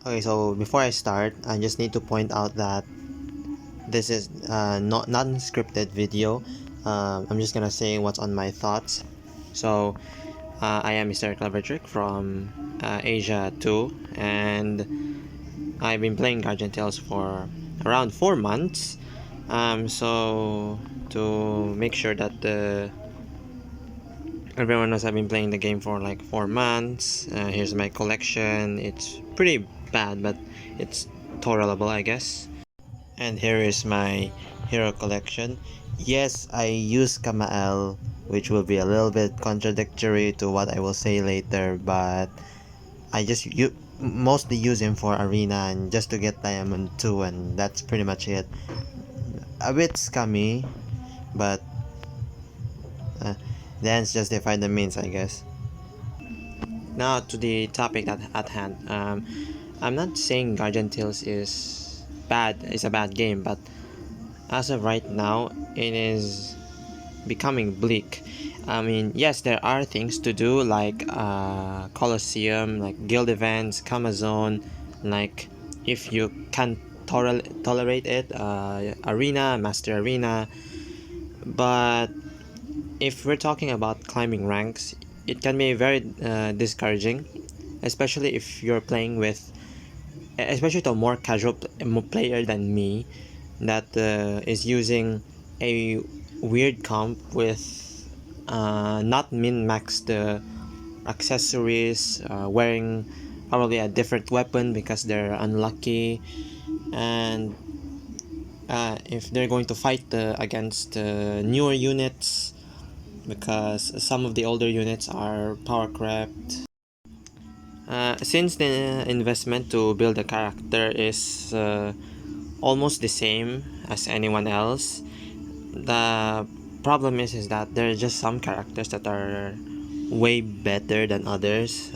Okay, so before I start, I just need to point out that this is not unscripted video. I'm just gonna say what's on my thoughts. So I am Mr.Clever from Asia 2, and I've been playing guardiantales for around 4 months. So to make sure that everyone knows, I've been playing the game for like 4 months. Here's my collection. It's pretty bad, but it's tolerable, I guess. And here is my hero collection. Yes, I use Kamael, which will be a little bit contradictory to what I will say later, but I just mostly use him for arena and just to get diamond 2, and that's pretty much it. A bit scummy, but uh, the ends justify the means, I guess. Now to the topic at hand. I'm not saying Guardian Tales is bad. It's a bad game, but as of right now, it is becoming bleak. I mean, yes, there are things to do like Colosseum, like guild events, Camazone, like if you can tolerate it, Arena, Master Arena. But if we're talking about climbing ranks, it can be very discouraging, especially if you're playing with, especially to a more casual player than me that is using a weird comp with not min-maxed accessories, wearing probably a different weapon because they're unlucky, and if they're going to fight against newer units because some of the older units are power crept. Since the investment to build a character is almost the same as anyone else, the problem is that there are just some characters that are way better than others.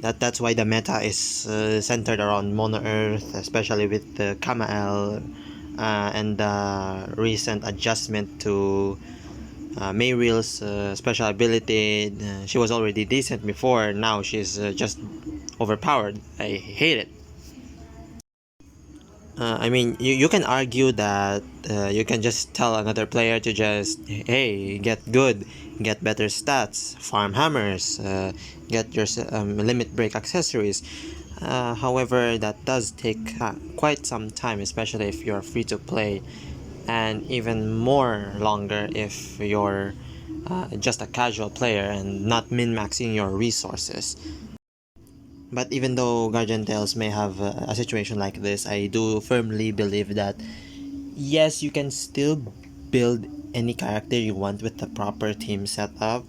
That's why the meta is centered around Mono Earth, especially with the Kamael and the recent adjustment to Mayril's special ability. She was already decent before, now she's just overpowered. I hate it. I mean, you can argue that you can just tell another player to just, hey, get good, get better stats, farm hammers, get your limit break accessories. However, that does take quite some time, especially if you're free to play, and even more longer if you're just a casual player and not min-maxing your resources. But even though Guardian Tales may have a situation like this, I do firmly believe that yes, you can still build any character you want with the proper team setup,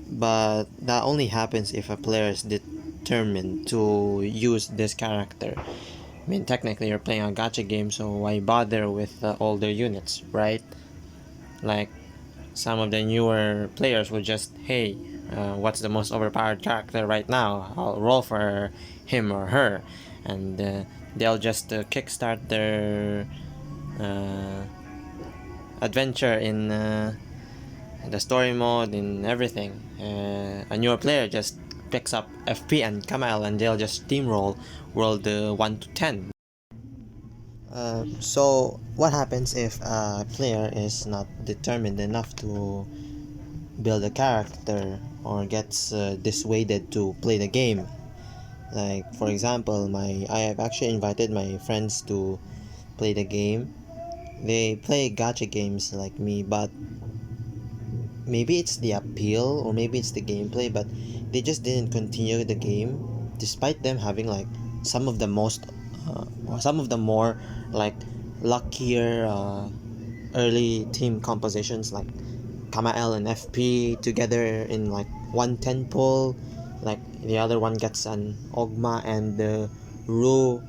but that only happens if a player is determined to use this character. I mean, technically, you're playing a gacha game, so why bother with older units, right? Like, some of the newer players will just, hey, what's the most overpowered character right now? I'll roll for him or her, and they'll just kickstart their uh, adventure in the story mode, in everything. A newer player just picks up FP and Kamal, and they'll just steamroll world 1 to 10. So what happens if a player is not determined enough to build a character or gets dissuaded to play the game? Like for example, I have actually invited my friends to play the game. They play gacha games like me, but maybe it's the appeal or maybe it's the gameplay, but they just didn't continue the game despite them having like some of the most or some of the more like luckier early team compositions, like Kamael and FP together in like 110 pull, like the other one gets an Ogma and Ru,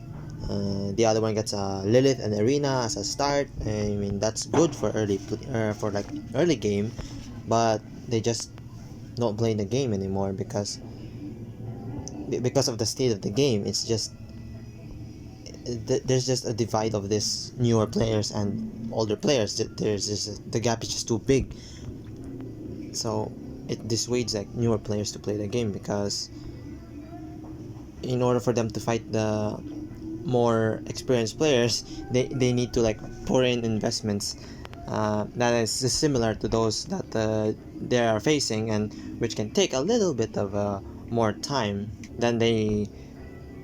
the other one gets a Lilith and Arena as a start. I mean, that's good for for like early game, but they just don't play the game anymore because of the state of the game. It's just there's just a divide of this newer players and older players. There's just, the gap is just too big, so it dissuades like newer players to play the game because in order for them to fight the more experienced players, they need to like pour in investments that is similar to those that they are facing, and which can take a little bit of more time than they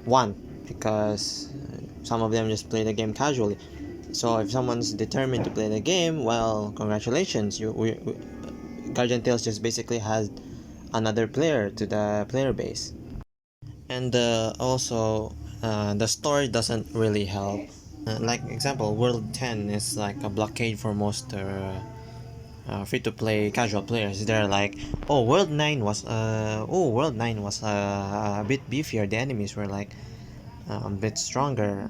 want, because some of them just play the game casually. So if someone's determined to play the game, well, congratulations, Guardian Tales just basically has another player to the player base. And also the story doesn't really help. Like example, World 10 is like a blockade for most free-to-play casual players. They're like, oh, World 9 was a bit beefier. The enemies were like a bit stronger.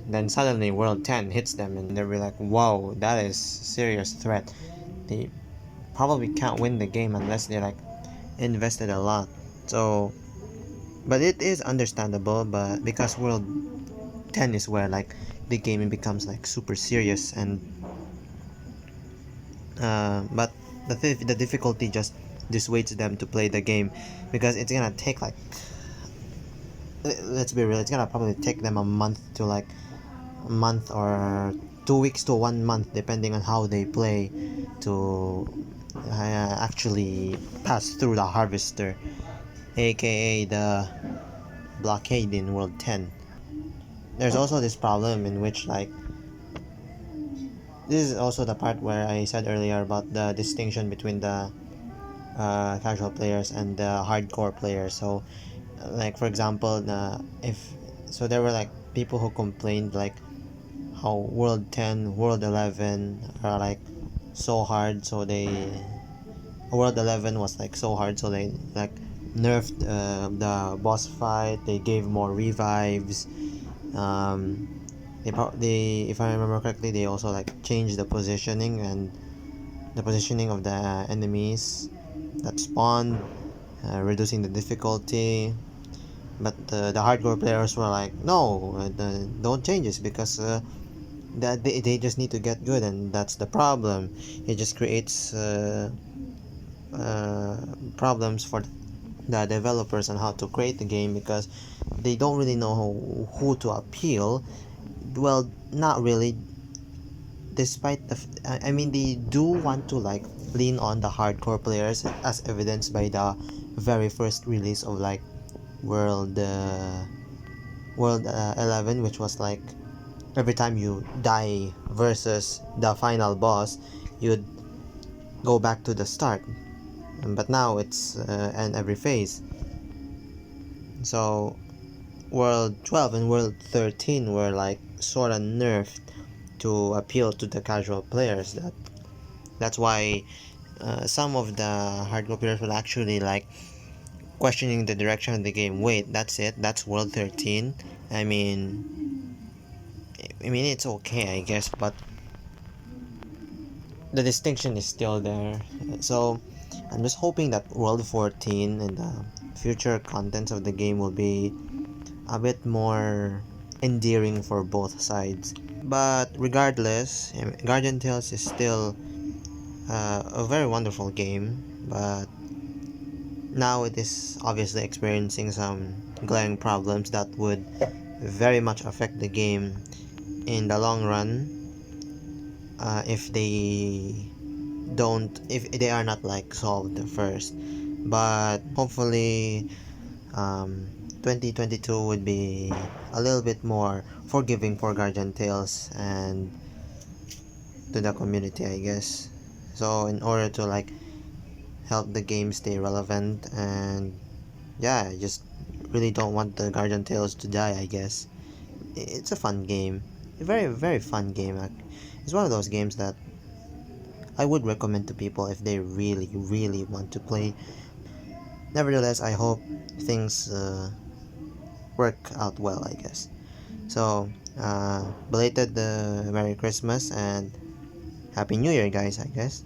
Then suddenly World 10 hits them, and they'll be like, wow, that is serious threat. They probably can't win the game unless they like invested a lot. So, but it is understandable, but because World 10 is where like the game becomes like super serious, and but the difficulty just dissuades them to play the game, because it's gonna take like, let's be real, it's gonna probably take them a month to like a month or 2 weeks to 1 month, depending on how they play, to actually pass through the harvester, aka the blockade in World 10. There's also this problem in which like, this is also the part where I said earlier about the distinction between the casual players and the hardcore players. So like for example, if so there were like people who complained like how World 10, World 11 are like so hard, so they World 11 was like so hard, so they like nerfed the boss fight. They gave more revives. They, if I remember correctly, they also like changed the positioning and the positioning of the enemies that spawned, reducing the difficulty. But the hardcore players were like, no, don't change this, because that they just need to get good, and that's the problem. It just creates problems for the developers on how to create the game, because they don't really know who to appeal. Well, not really, despite I mean, they do want to like lean on the hardcore players, as evidenced by the very first release of like World 11, which was like every time you die versus the final boss, you'd go back to the start. But now it's and every phase. So World 12 and World 13 were like sort of nerfed to appeal to the casual players. That's why some of the hardcore players will actually like questioning the direction of the game. Wait, that's it? That's World 13? I mean it's okay, I guess, but the distinction is still there. So I'm just hoping that World 14 and the future contents of the game will be a bit more endearing for both sides. But regardless, Guardian Tales is still a very wonderful game, but now it is obviously experiencing some glaring problems that would very much affect the game in the long run, if they are not like solved first. But hopefully 2022 would be a little bit more forgiving for Guardian Tales and to the community, I guess. So in order to like help the game stay relevant, and yeah, I just really don't want the Guardian Tales to die, I guess. It's a fun game, a very very fun game. It's one of those games that I would recommend to people if they really really want to play. Nevertheless, I hope things work out well, I guess. So belated Merry Christmas and Happy New Year, guys, I guess.